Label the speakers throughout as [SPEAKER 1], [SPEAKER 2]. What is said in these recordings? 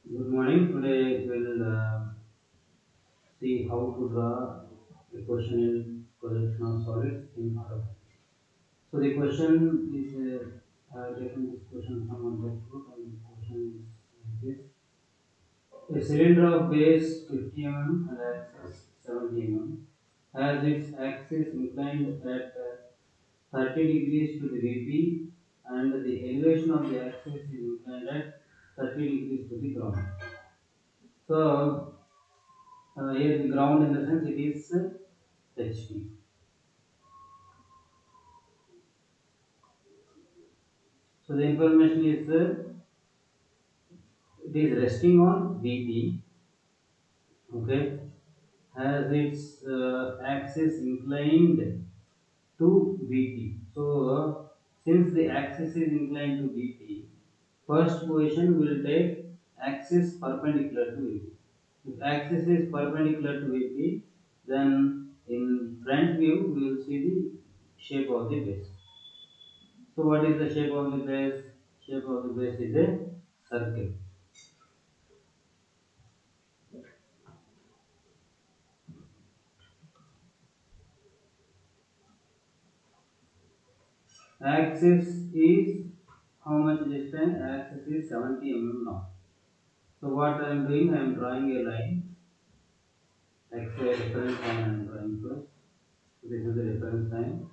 [SPEAKER 1] Good morning. Today we'll see how to draw a question in projection of solids in AutoCAD. So the question is taken this question from one textbook, and the question is like this: a cylinder of base 50 mm and axis 70 mm has its axis inclined at 30 degrees to the VP, and the elevation of the axis is inclined at 30 degrees to the ground. So here the ground in the sense it is HP. So the information is it is resting on VP, okay, has its axis inclined to VP. So since the axis is inclined to VP, first position will take axis perpendicular to VP. If axis is perpendicular to VP, then in front view we will see the shape of the base. So what is the shape of the base? Shape of the base is a circle. Axis is how much distance? Axis is 70 mm now. So what I am doing? I am drawing a line. X-ray reference line I am drawing first. So this is the reference line.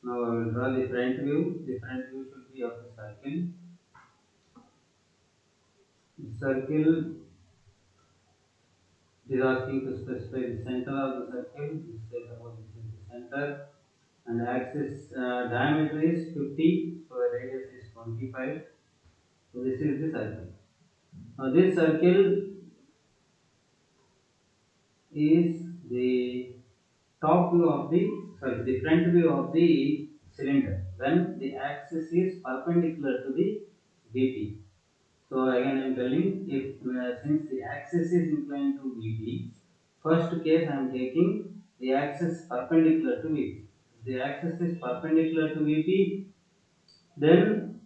[SPEAKER 1] Now I will draw the front view. The front view should be of the circle. The circle is asking to specify the center of the circle. This is suppose this is the center, and axis diameter is 50, so the radius is 25. So this is the circle. Now this circle is the top view of the the front view of the cylinder when the axis is perpendicular to the VP. So again I am telling, if since the axis is inclined to VP, first case I am taking the axis perpendicular to VP. If the axis is perpendicular to VP, then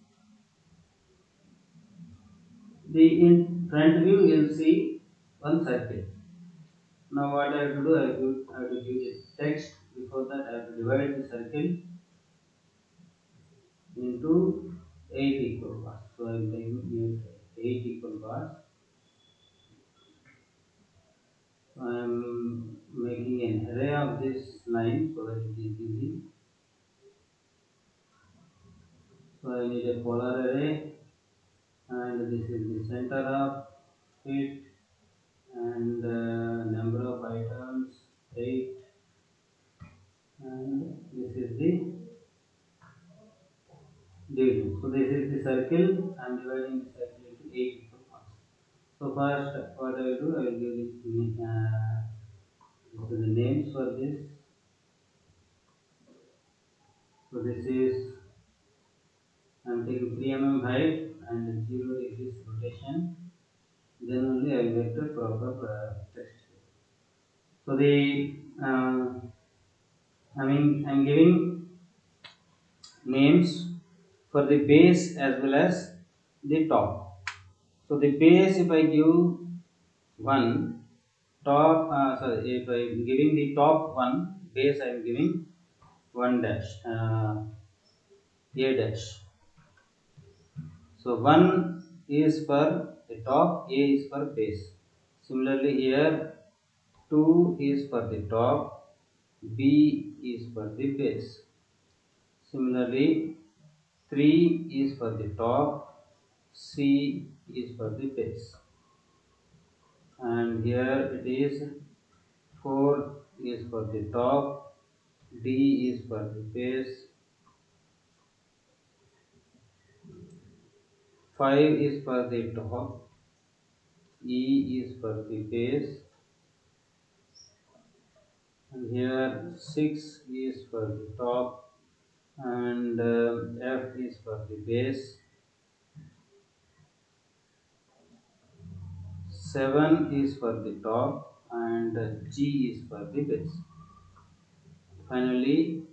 [SPEAKER 1] the in front view you will see one circle. Now what I have to do, I have to give the text. Before that I have to divide the circle into 8 equal parts. So I am taking here 8 equal parts. So I am making an array of this line so that it is easy. So I need a polar array, and this is the center of it, and number of items 8, and this is the division. So this is the circle. I am dividing the circle into 8 equal parts. So first, what I will do, I will give the names for this. So this is I am taking 3 mm height and 0 degrees rotation. Then only I will get the proper text. So the I am giving names for the base as well as the top. So the base, if I give one top, if I am giving the top one base, I am giving 1 dash, a dash. So 1 is for the top, a is for base. Similarly here 2 is for the top, b is for the base. Similarly 3 is for the top, c is for the base. And here it is 4 is for the top, d is for the base, 5 is for the top, e is for the base, and here 6 is for the top, and f is for the base, 7 is for the top, and g is for the base. Finally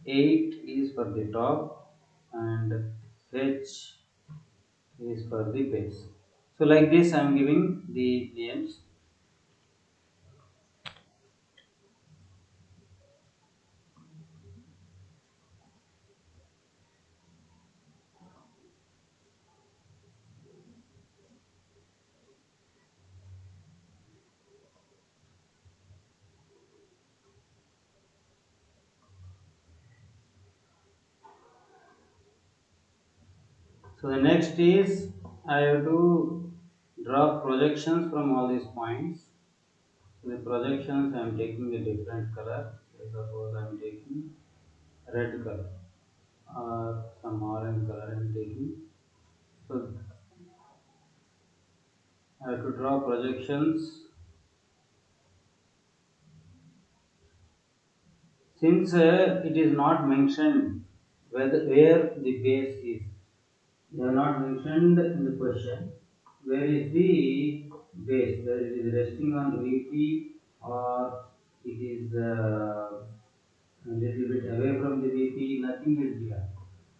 [SPEAKER 1] 8 is for the top, and h is for the base. So like this I am giving the names. So the next is I have to draw projections from all these points. So the projections I am taking a different color. So suppose I am taking red color or some orange color I am taking. So I have to draw projections. Since it is not mentioned where the base is, they are not mentioned in the question. Where is the base? Whether it is resting on VP or it is a little bit away from the VP, nothing is given.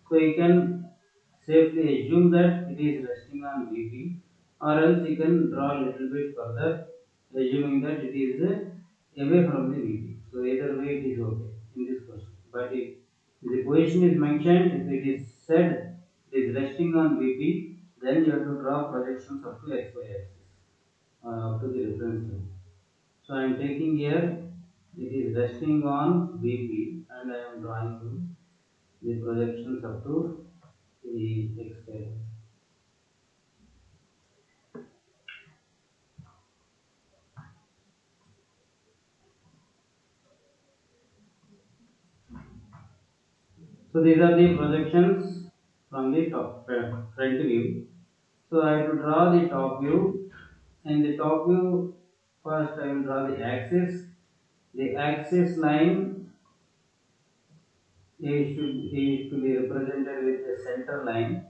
[SPEAKER 1] So you can safely assume that it is resting on VP, or else you can draw a little bit further, assuming that it is away from the VP. So either way it is okay in this question. But if the position is mentioned, if it is said it is resting on VP, then you have to draw projections up to XY axis, up to the reference line. So I am taking here, it is resting on VP and I am drawing the projections up to the XY. So these are the projections from the top front view. So I have to draw the top view. In the top view, first I will draw the axis. The axis line is to be represented with the center line.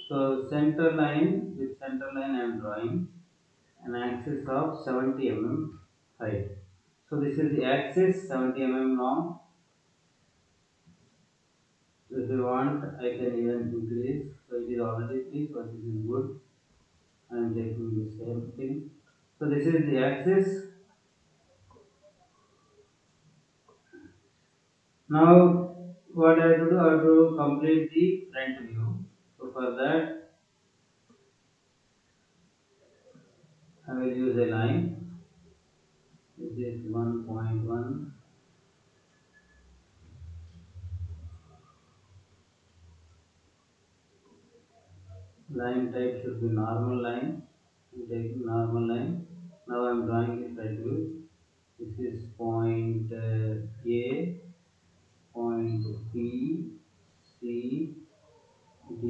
[SPEAKER 1] So center line I am drawing an axis of 70 mm height. So this is the axis 70 mm long. So if you want, I can even increase. So it is already 3, so this is good. I am taking the same thing. So this is the axis. Now what I have to do, I have to complete the front view. So for that I will use a line. This is 1.1. Line type should be normal line. I am taking normal line. Now I am drawing the front view. This is point A, point B, C, D,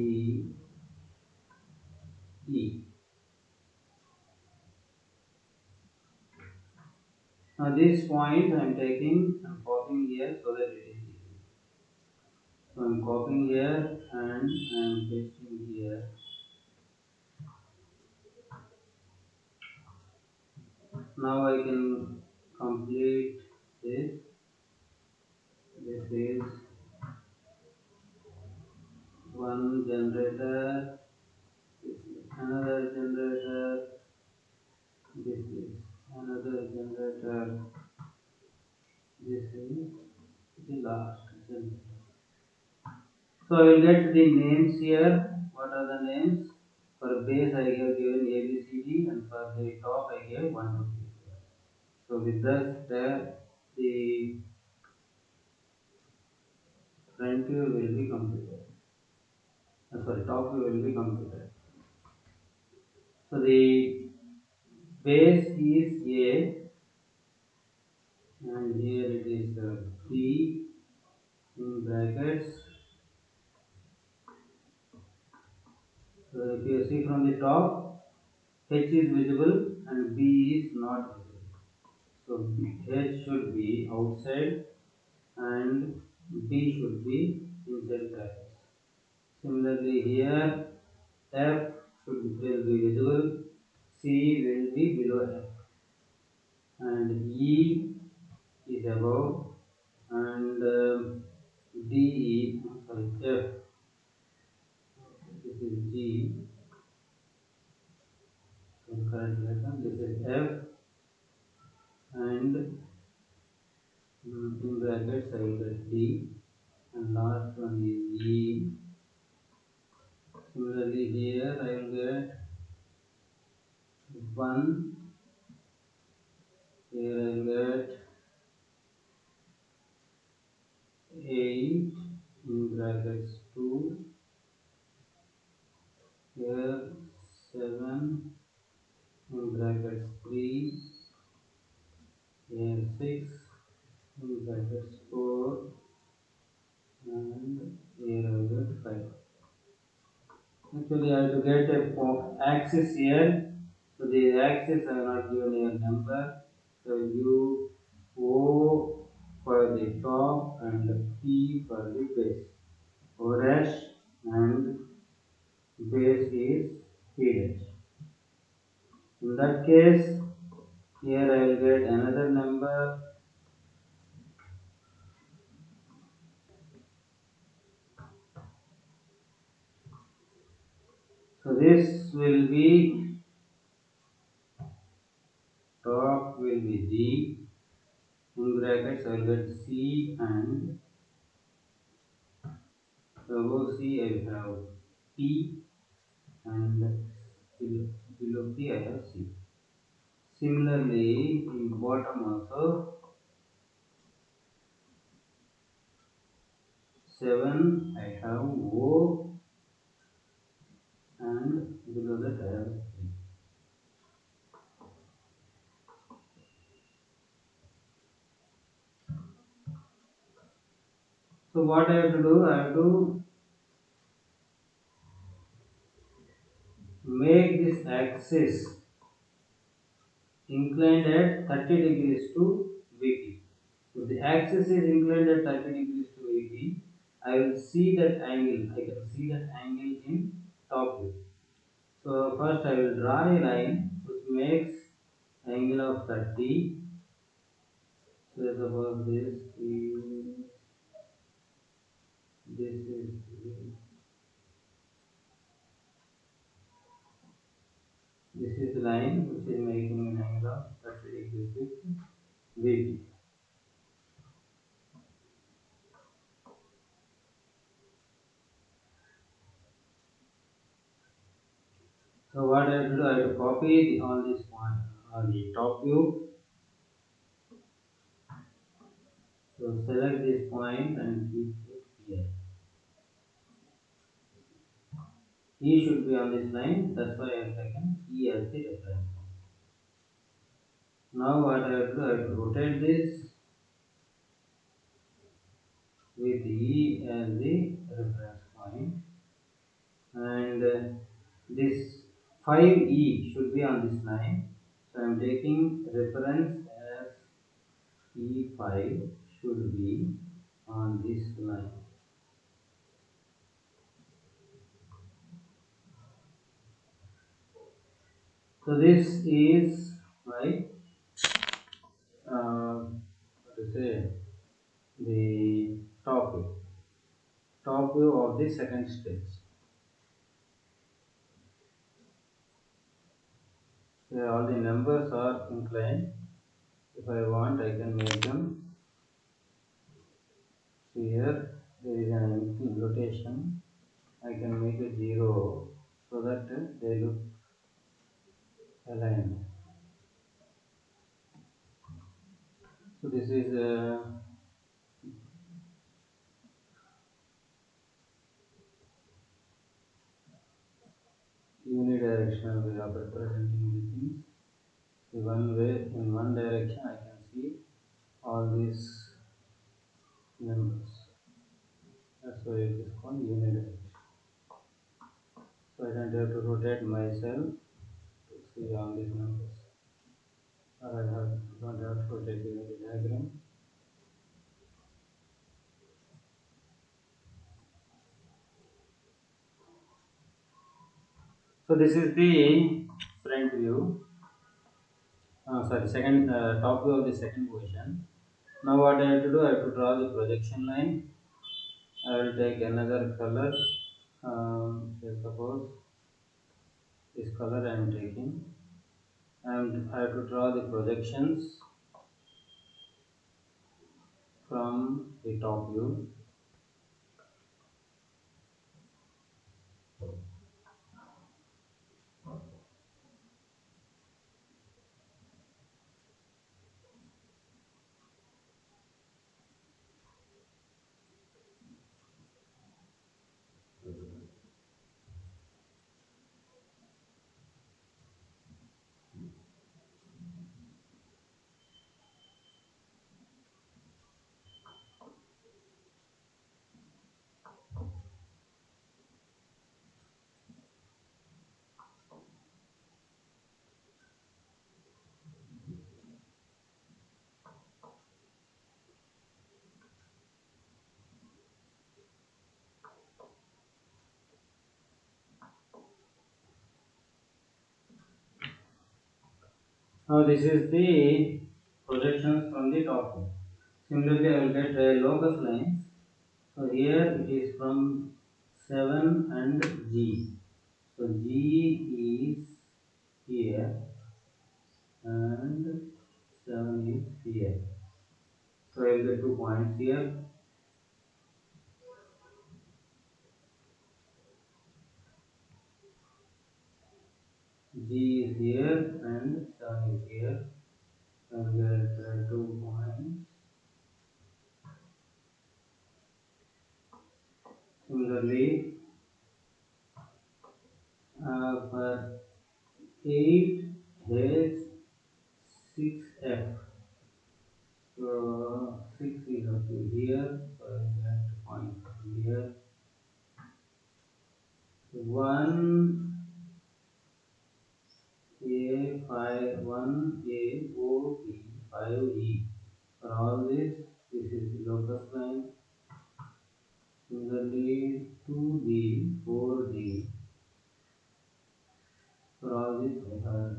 [SPEAKER 1] E. Now this point I am taking, I am copying here so that it is easy. So I am copying here and I am pasting here. Now I can complete this. This is one generator. This is another generator. This is another generator. This is the last generator. So I will get the names here. What are the names? For base I have given A, B, C, D, and for the top I gave 1, 2, 3, 4. So with this the front view will be completed. Sorry, top view will be completed. So the base is A and here it is B in brackets. So if you see from the top, H is visible and B is not visible. So H should be outside and B should be inside brackets. Similarly here F will be visible, C will be below F and E is above and D, sorry, F, this is G Similarly here I will get 1, here I will get 8 in brackets 2, here 7 in brackets 3, here 6 in brackets 4, and here I will get 5. Actually, I have to get a axis here. So the axis I have not given a number. So I will give O for the top and P for the base. O dash and base is P dash. In that case, here I will get another number. So this will be top will be G. In brackets I will get C, and above C I will have P, and below P I have C. Similarly, in bottom also 7 I have O, and below that I have P. So what I have to do? I have to make this axis inclined at 30 degrees to VP. So the axis is inclined at 30 degrees to VP. I will see that angle. I can see that angle in top view. So first I will draw a line which makes angle of 30. So suppose this is the line which is making an angle of 30 degrees with VP. So what I have to do? I have to copy all these points on the top view. So select this point and keep it here. E should be on this line. That's why I have taken E as the reference point. Now what I have to do? I have to rotate this with E as the reference point, and this 5E should be on this line. So I am taking reference as E5 should be on this line. So this is my what to say, the top view of the second stage. Here all the numbers are inclined. If I want, I can make them. See here, there is an rotation. I can make it 0 so that they look aligned. So this is unidirectional way of representing the things. The one way, in one direction, I can see all these numbers. That's why it is called unidirectional. So I don't have to rotate myself to see all these numbers. Or don't have to rotate the diagram. So this is the front view. Sorry, second top view of the second position. Now what I have to do? I have to draw the projection line. I will take another color. Say suppose this color I am taking, and I have to draw the projections from the top view. Now this is the projections from the top view. Similarly, I will get locus lines. So here it is from 7 and G. So G is here and 7 is here. So I will get 2 points here. G is here and 7 is here. I will get 2 points. Similarly, for 8 has 6F. So 6 is up to here. So I will get point from here. 1 A 5 1 A O P 5 E. For all this is the locus line. Similarly, 2D 4D. For all this I have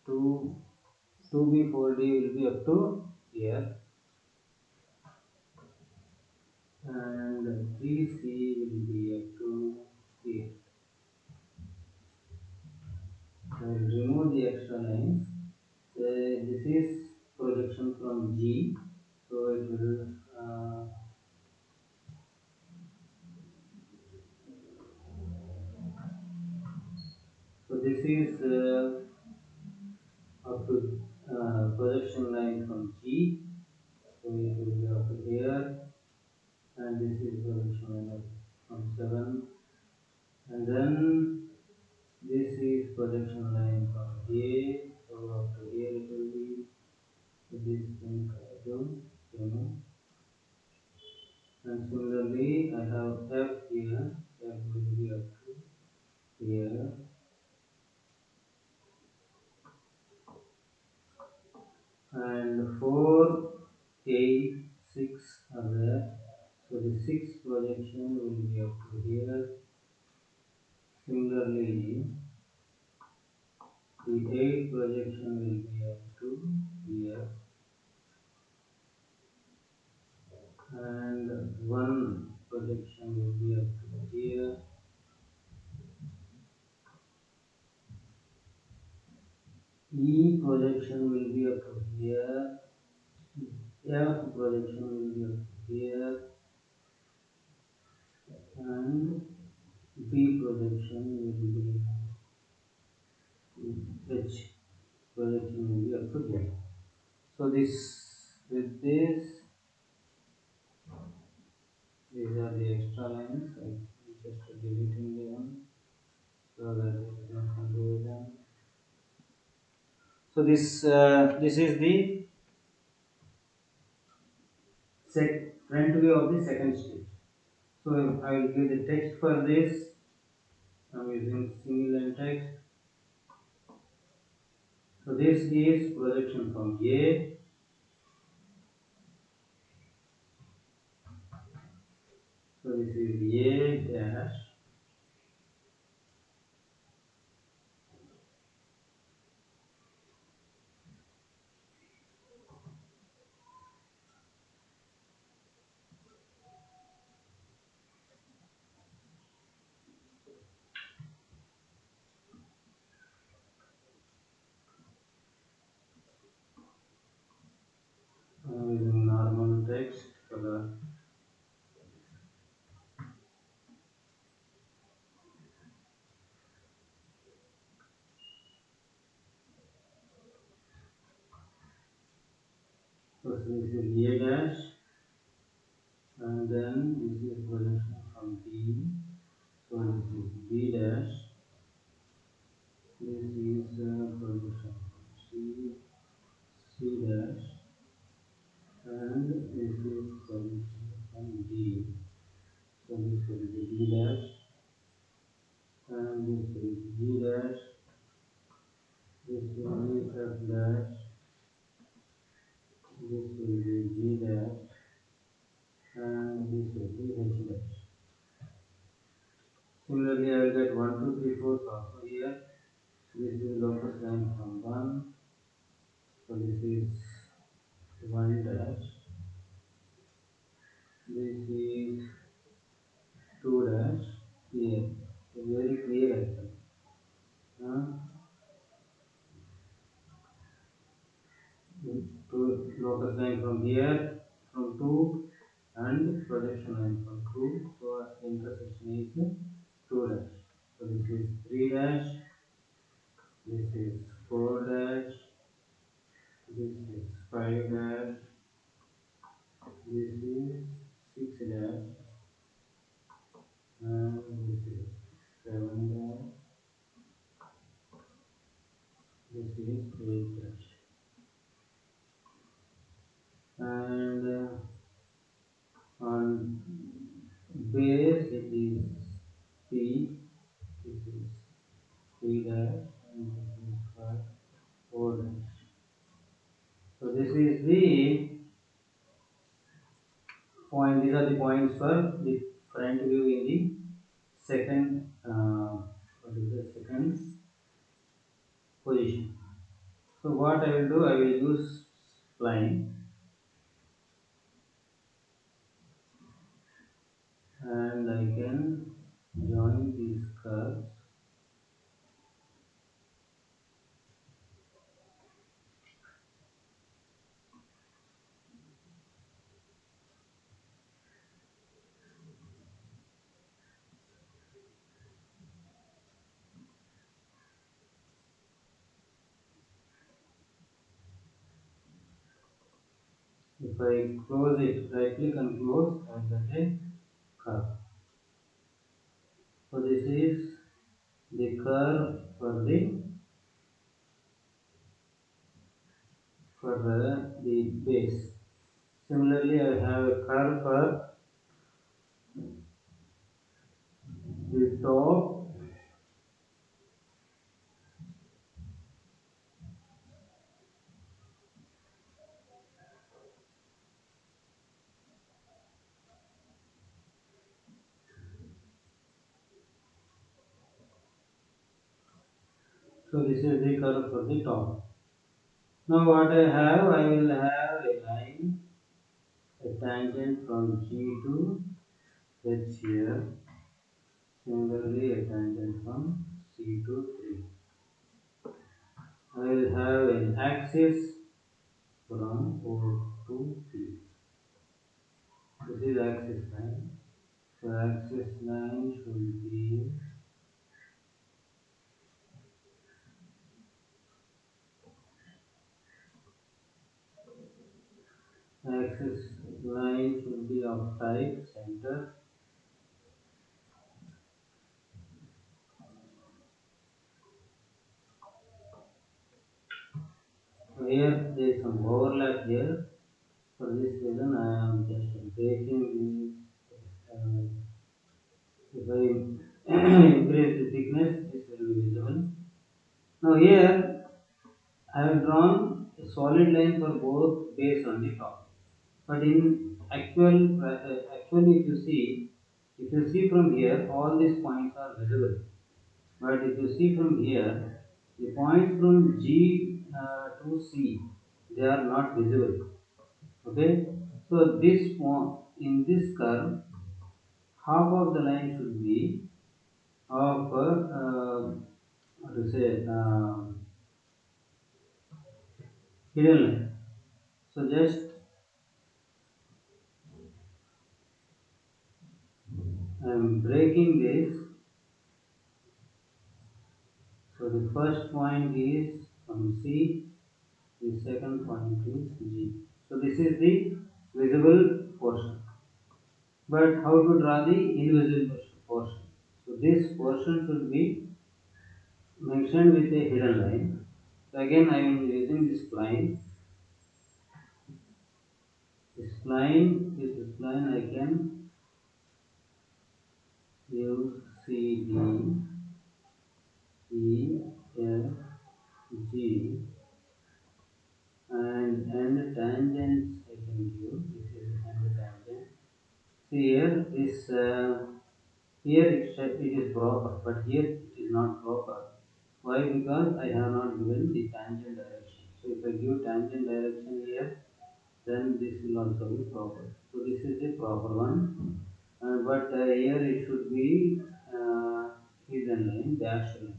[SPEAKER 1] 2 2B 4D will be up to here, and 3C will be up to here. I will remove the extra lines. This is projection from G, so it will so this is up to projection line from G, so it will be up to here, and this is projection line up from 7, and then this is projection line from A, so up to here it will be. So this thing I will remove, and similarly I have F here, F will be up to here, and 4, 8, 6 are there. So the 6 projection will be up to here. Similarly, the 8 projection will be up to here, and 1 projection will be up to here. E projection will be up to here. F projection will be up to here, and B projection will be H projection will be up to here. So these are the extra lines. I'm just deleting them so that it is not confusion. So this is the front view of the second stage. So I will give the text for this. I'm using single line text. So this is projection from A. So this is A dash. I'm using normal text color. So this is A dash, and then this is projection from B. So this is B dash. This is projection from C, C dash, and this is projection from D. So this will be D dash, and this is G dash. This will be F dash. This will be G dash, and this will be H dash. Similarly, I will get 1, 2, 3, 4 also here. This is locus line from 1. So this is 1 dash. This is 2 dash here. So very clear actually. Uh, to locus line from here from 2 and projection line from 2. So intersection is 2 dash. So this is 3 dash. This is 4 dash. This is 5 dash. This is 6 dash. And this is 7 dash. This is 8 dash. And on base it is P. This is 3 dash and this is 5, 4 dash. So this is the point. These are the points for the front view in the second what is the second position. So what I will do, I will use spline and I can join these curves. If I close it, right click and close, I get a curve. So this is the curve for the base. Similarly, I have a curve for the top. So this is the curve for the top. Now what I have, I will have a line, a tangent from G to H here. Similarly, a tangent from C to 3. I will have an axis from O to P. This is axis line. So axis line should be of type center. So here there is some overlap here. For this reason, I am just breaking the. If I increase the thickness, this will be visible. Now here I have drawn a solid line for both base on the top. But in actually, if you see from here, all these points are visible. But if you see from here, the points from G to C, they are not visible. Okay. So this point in this curve, half of the line should be of what to say hidden line. So just I am breaking this. So the first point is from C, the second point is G. So this is the visible portion. But how to draw the invisible portion? So this portion should be mentioned with a hidden line. So again I am using this line. With this line I can use C, D, E, F, G and tangents I can give. This is and tangent. See here here it is proper, but here it is not proper. Why? Because I have not given the tangent direction. So if I give tangent direction here, then this will also be proper. So this is the proper one. But here it should be hidden line, dash line.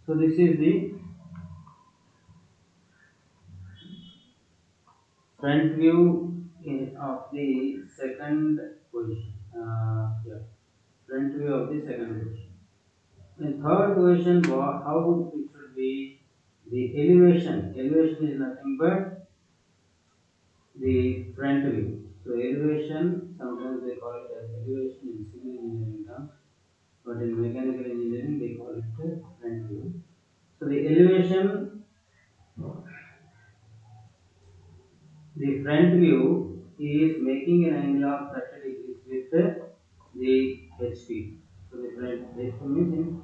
[SPEAKER 1] So this is the front view of the second position. Yeah, front view of the second position. In third position, how it should be? The elevation. Elevation is nothing but the front view. So elevation, sometimes they call it as elevation in civil engineering terms, but in mechanical engineering they call it front view. So the elevation, the front view is making an angle of 30 degrees with the HP. So the front HP means in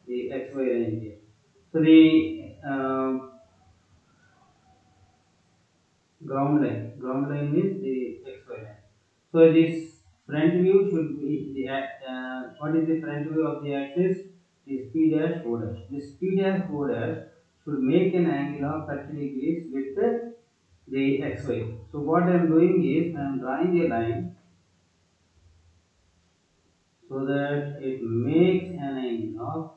[SPEAKER 1] the XY range here. So the ground line is the XY line. So this front view should be the what is the front view of the axis? Is P dash O dash. This P dash O dash should make an angle of 30 degrees with the XY. So what I am doing is I am drawing a line so that it makes an angle of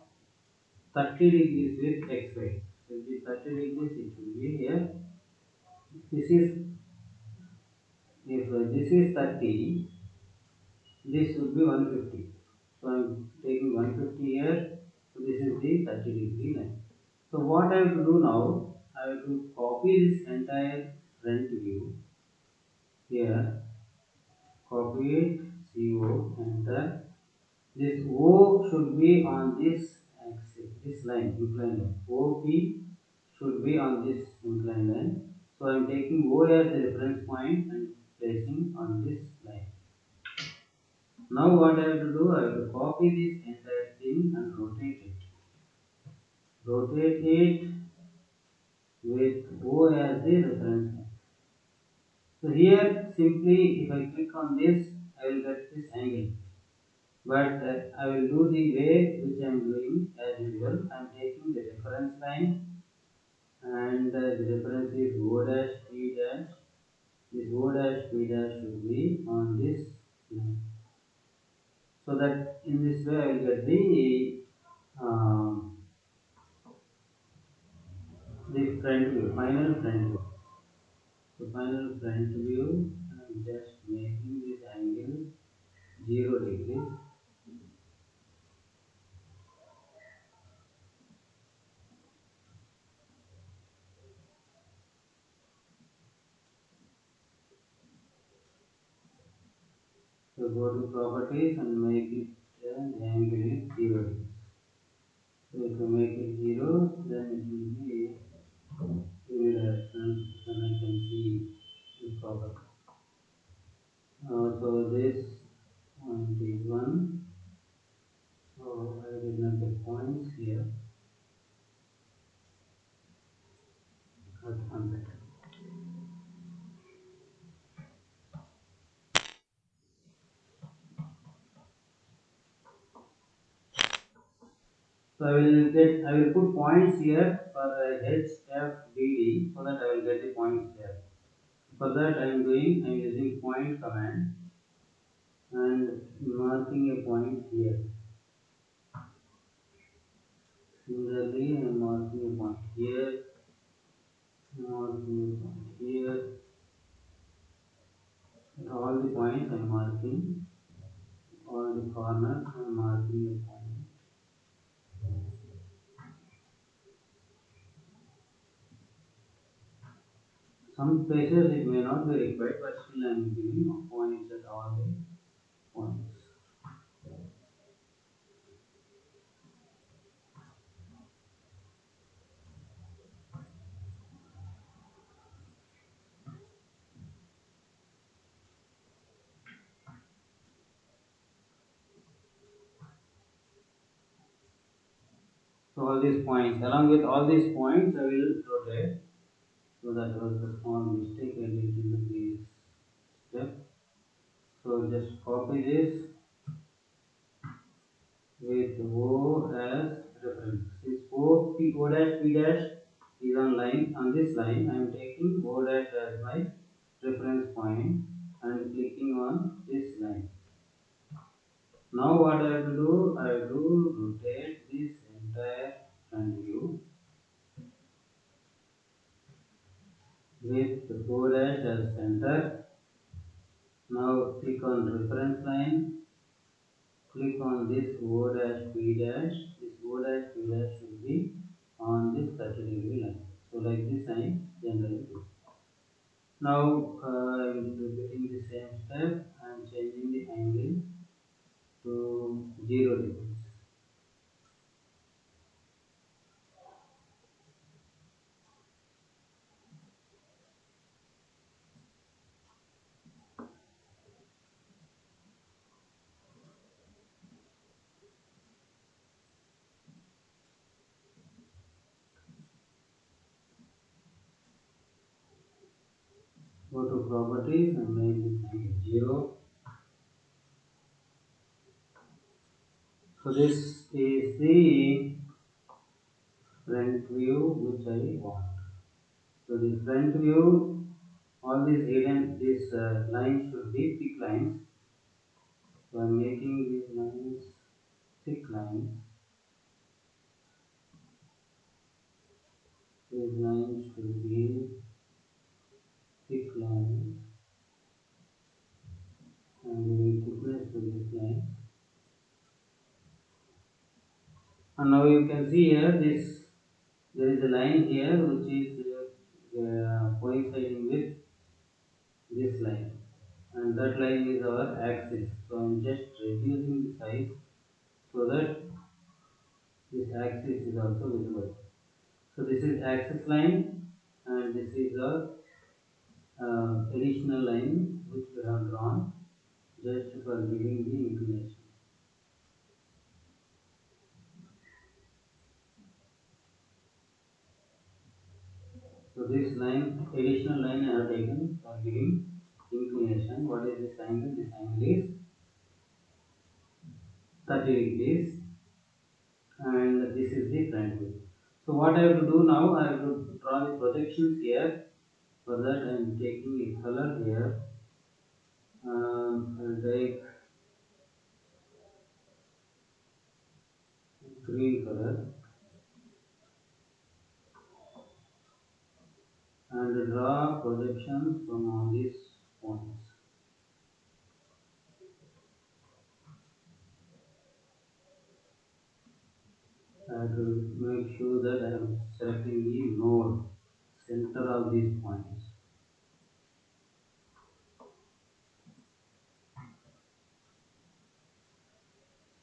[SPEAKER 1] 30 degrees with XY. So the 30 degrees it will be here. This is if this is 30, this would be 150. So I am taking 150 here. So this is the 30-degree line. So what I have to do now, I have to copy this entire front view here. Copy it, CO, enter. This O should be on this axis, this line, inclined line. OP should be on this inclined line. So I am taking O as the reference point and placing on this line. Now what I have to do, I have to copy this entire thing and rotate it. Rotate it with O as the reference point. So here simply if I click on this, I will get this angle. But I will do the way which I am doing as usual. I am taking the reference line and the reference is O dash P dash. This O dash P dash should be on this line. So that in this way I will get um, the front view, final front view. So final front view, I am just making this angle 0 degrees. So go to properties and make it the angle is 0 degrees. So if you make it 0, then it will be unidirectional and I can see the property. So this point is 1. So I did not get points here at 100. So I will put points here for H, F, D, D so that I will get the points here. For that I am using point command and marking a point here. Similarly, I am marking a point here, marking a point here. At all the points I am marking, all the corners I am marking a point. Some places it may not be required, but still I am giving points at all the points. So all these points, along with all these points, I will rotate. So that was the small mistake I did in the previous step. So just copy this with O as reference. O dash B dash is on line. On this line, I am taking O dash as my reference point and clicking on this line. Now what I have to do? I have to rotate this entire front view with O dash as center. Now click on reference line. Click on this O dash B dash. This O dash B dash should be on this 30-degree line. So like this I generally do. Now I am repeating the same step. I am changing the angle to 0 degrees. Go to properties and make this angle 0. So this is the front view which I want. So the front view, all these hidden, these lines should be thick lines. So I am making these lines thick lines. These lines should be thick lines and giving thickness to this line. And now you can see here this there is a line here which is coinciding with this line, and that line is our axis. So I am just reducing the size so that this axis is also visible. So this is axis line, and this is a additional line which we have drawn just for giving the inclination. So this line, additional line I have taken for giving inclination. What is this angle? This angle is 30 degrees, and this is the front view. So what I have to do now, I have to draw the projections here. For that I am taking a color here. I will take green color and draw projections from all these points. I have to make sure that I am selecting the node, center of these points.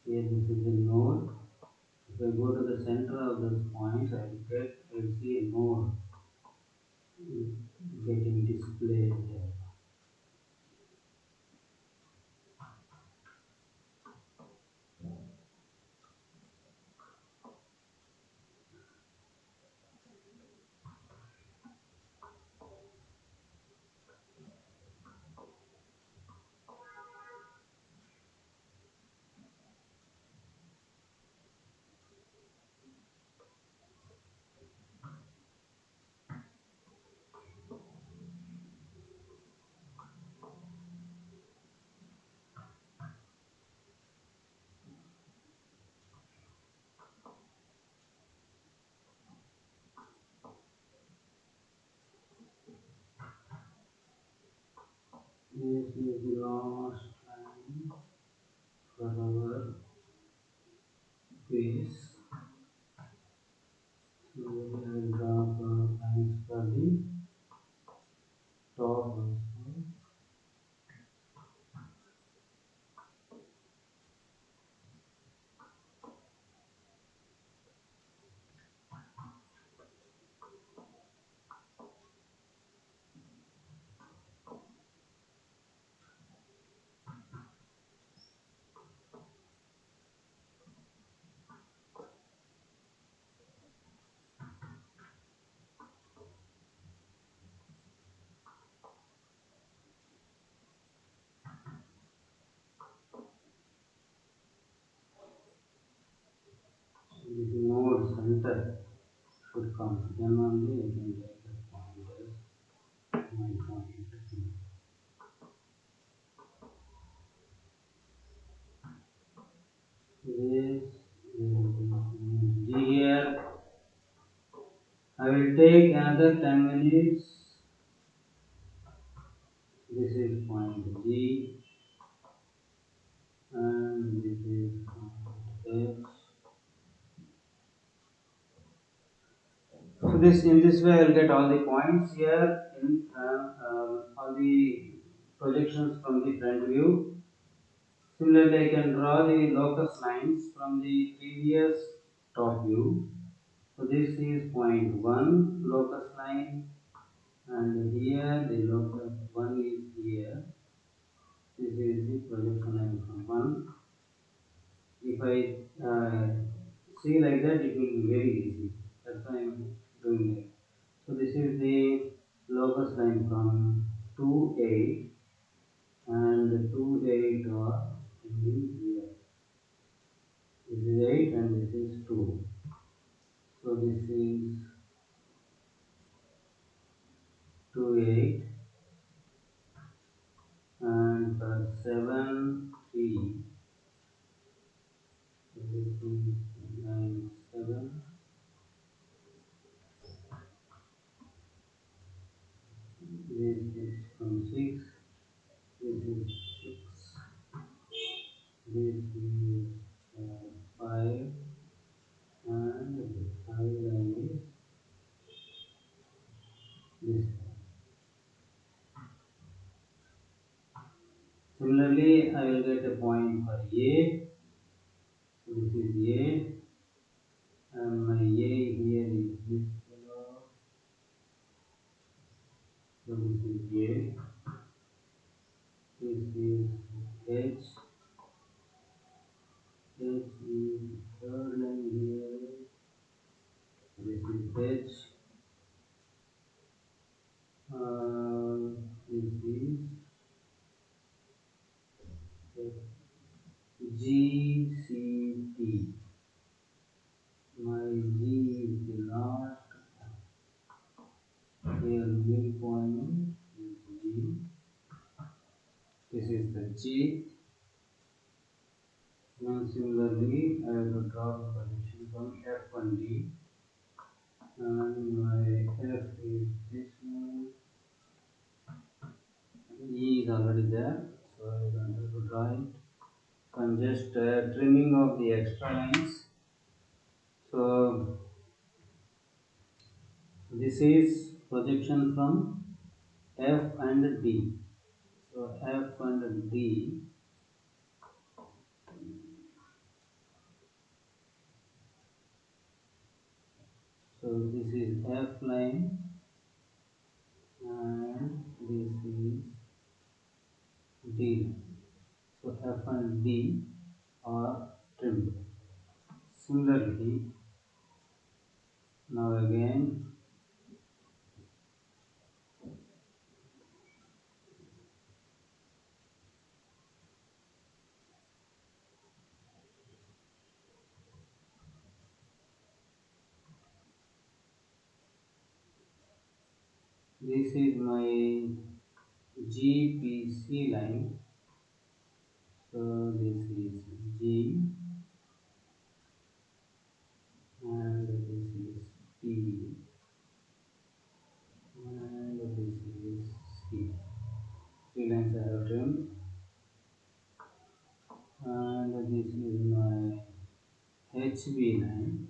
[SPEAKER 1] Here this is the node. If I go to the center of those points, I will see a node getting displayed here. This is the last line for our base. So I will draw lines for the top also. come. Then only I can take the point as my point. This is here. I will take another 10 minutes. This is point G and this is point H. So this in this way I will get all the points here in all the projections from the front view. Similarly, I can draw the locus lines from the previous top view. So this is point 1 locus line, and here the locus 1 is here. This is the projection line from 1. If I see like that, it will be very easy. That's why I am doing it. So this is the locus line from 2, 8, and 2, 8 are ending here. This is 8 and this is 2. So this is 2, 8, and for 7, 3. So this is 9, 7. This is from 6. This is 6. This is 5. And the third line is this. Similarly, I will get a point for A. So this is A, and my A here is this fellow. So this is A. This is H. H is third line here. This is H. This is G C T. My G is the last here midpoint is G. This is the G. Now similarly, I will draw the projection from F and D, and my F is this one. E is already there, so I don't have to draw it. I'm just trimming of the extra lines. So this is projection from F and D. So F and D. So this is F line, and this is D. So F and D are trimmed. Similarly, now again this is my GPC line. So this is G and this is P and this is C. Three lines I have trimmed, and this is my HB line.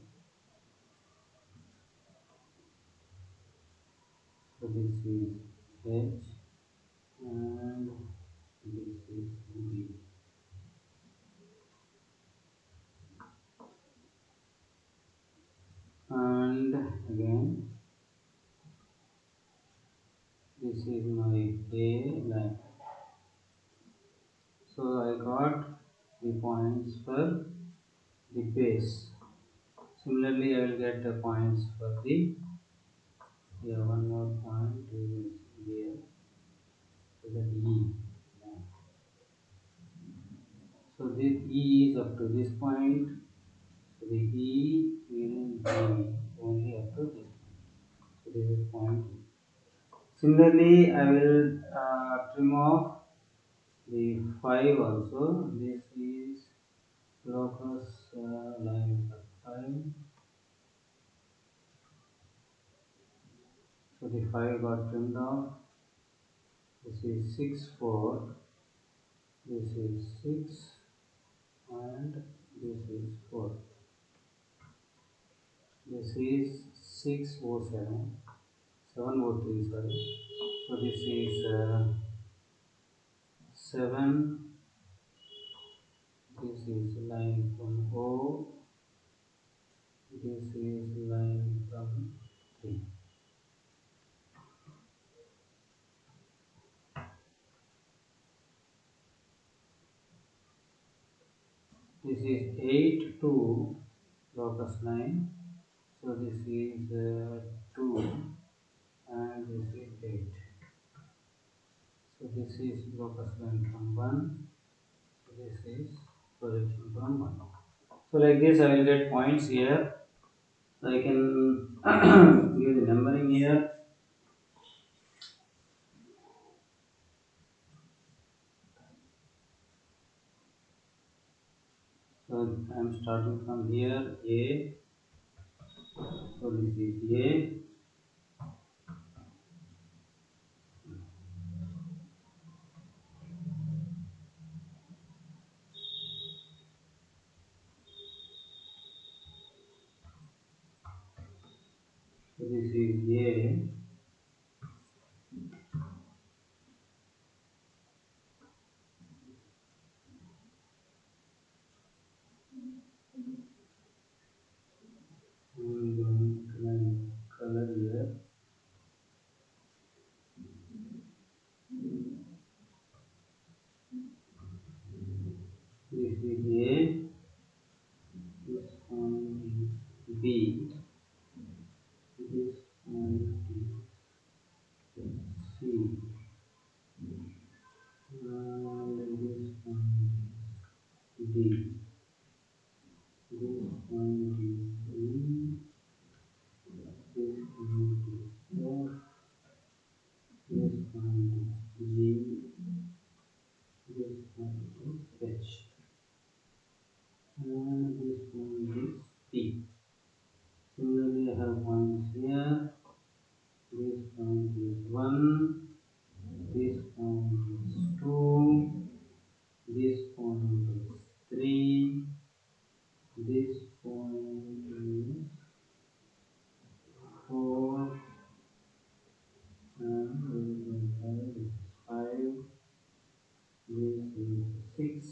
[SPEAKER 1] So this is H and this is B. And again this is my A line. So I got the points for the base. Similarly, I will get the points for the here one more point is here. So that E. So this E is up to this point. So the E will be only up to this point. Similarly, I will trim off the 5 also. This is locus line 5. So the 5 got trimmed off. This is 6 4. This is 6 and this is 4. This is 607. 703, sorry. So this is 7. This is line from O. This is line from 3. This is 8 2 locus line. So this is 2 and this is 8. So this is locus line from 1. So this is projection from 1. So like this I will get points here. So I can give the numbering here. So I am starting from here A. So this is A. So this is A. I am going to my color here. This is A. This point is B. This point is C. And this point is D. This point is E. This point is F. This point is G. This point is H. And this point is P. Similarly, I have points here. This point is 1. This point is 2. This point is 3. This point is 4. And this is 5. This is 6.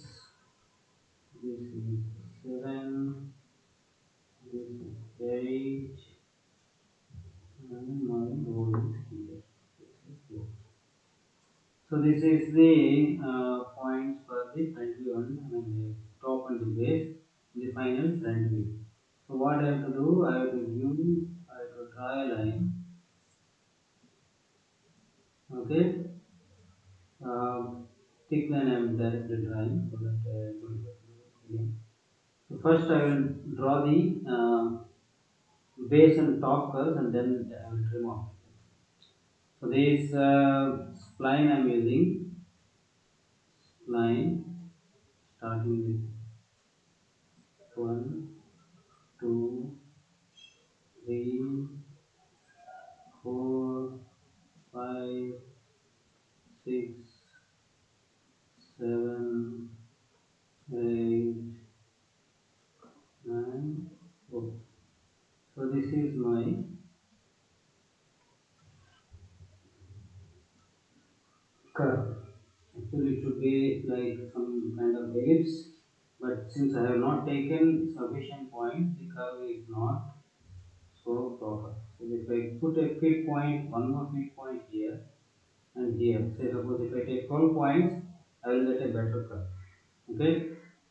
[SPEAKER 1] This is 7. This is 8. And my goal is here. This is 4. So this is the points for the front view and the top and the base, the final front view. So what I have to do, I have to draw a line. Okay, thick line I am directly drawing so that I don't have to do it again. So first I will draw the base and top curves and then I will trim off. So this spline I am using, spline starting with 1, 2, 3, 4, 5, 6, 7, 8, 9, 4. So this is my curve. Actually it should be like some kind of ellipse, but since I have not taken sufficient points, the curve is not so proper. So if I put a fit point, one more fit point here and here, say suppose if I take 12 points, I will get a better curve. Okay,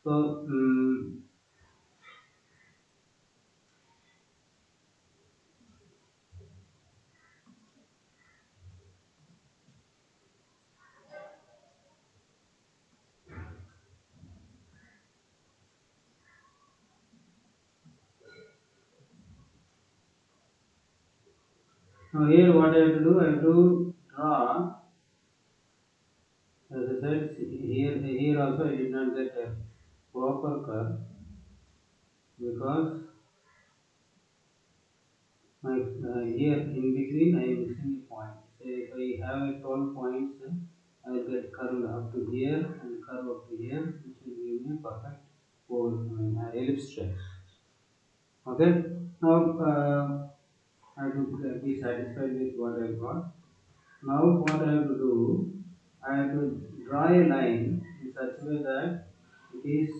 [SPEAKER 1] so now here what I have to do, I have to also I did not get a proper curve because my here in between I am missing a point. Say if I have a 12 points, I will get curved up to here and curve up to here, which will give me a perfect ellipse shape. Okay. Now I have to be satisfied with what I got. Now what I have to do, I have to draw a line in such a way that it is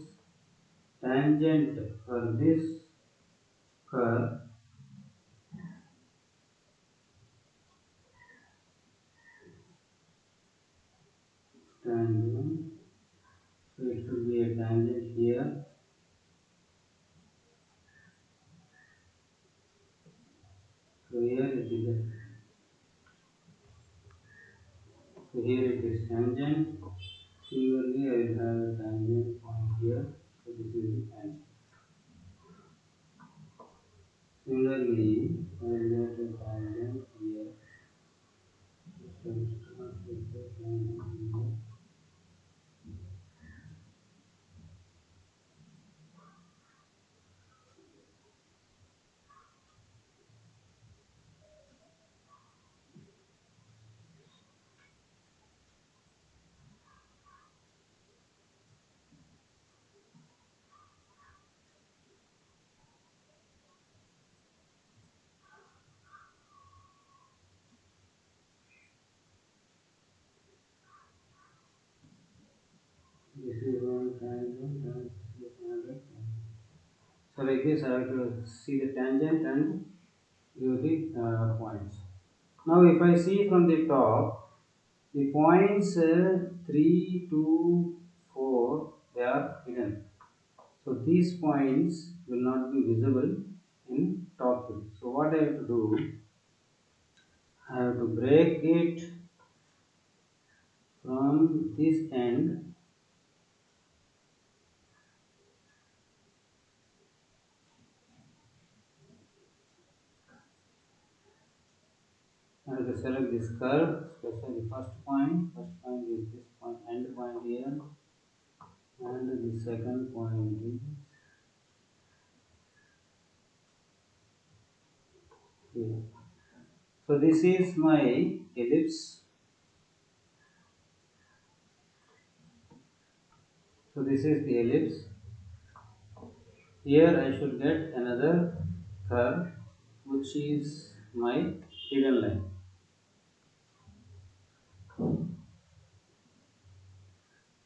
[SPEAKER 1] tangent for this curve, tangent. So it should be a tangent here. So here it is so here it is tangent. Similarly, I will have a tangent point here. So this is the tangent. Similarly, I will get a tangent here. So start with the tangent here. This is one tangent and this is another tangent. So like this, I have to see the tangent and give the points. Now, if I see from the top, the points 3, 2, 4, they are hidden. So these points will not be visible in top view. So what I have to do, I have to break it from this end. I have to select this curve, specify the first point. First point is this point, end point here, and the second point is here. So this is my ellipse. So this is the ellipse. Here I should get another curve, which is my hidden line.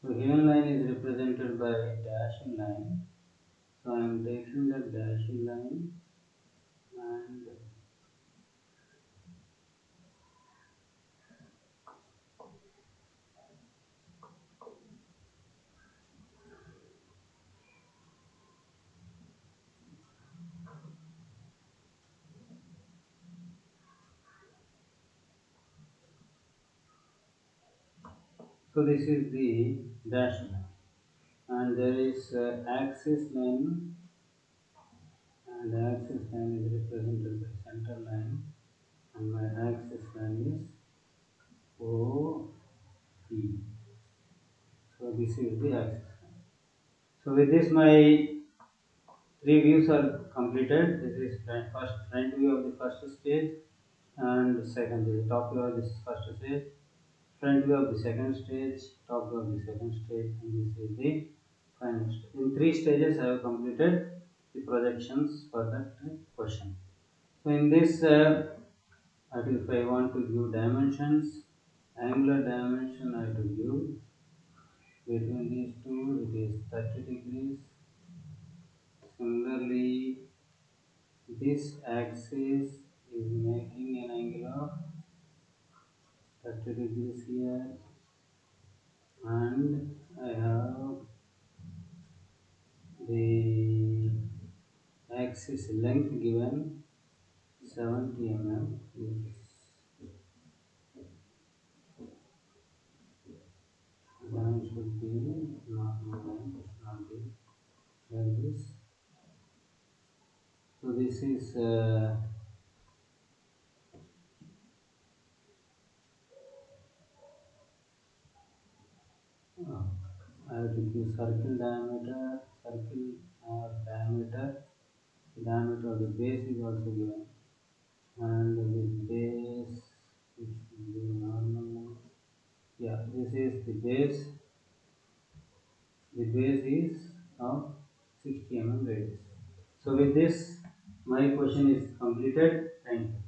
[SPEAKER 1] So hidden line is represented by dashed line. So I am taking the dashed line and so this is the dashed line, and there is axis line, and the axis line is represented by center line, and my axis line is OP. So this is the axis line. So with this my three views are completed. This is first front view of the first stage, and second is top view of this first stage, front view of the second stage, top view of the second stage, and this is the final stage. In three stages, I have completed the projections for that question. So in this, if I want to give dimensions, angular dimension I have to give between these two. It is 30 degrees. Similarly, this axis is making an angle of 30 degrees here, and I have the axis length given 70 mm. This line should be normal line, it should not be like this. So this is I have to give circle diameter, circle or diameter. The diameter of the base is also given, and the base is the normal. Yeah, this is the base. The base is of 60 mm radius. So with this, my question is completed. Thank you.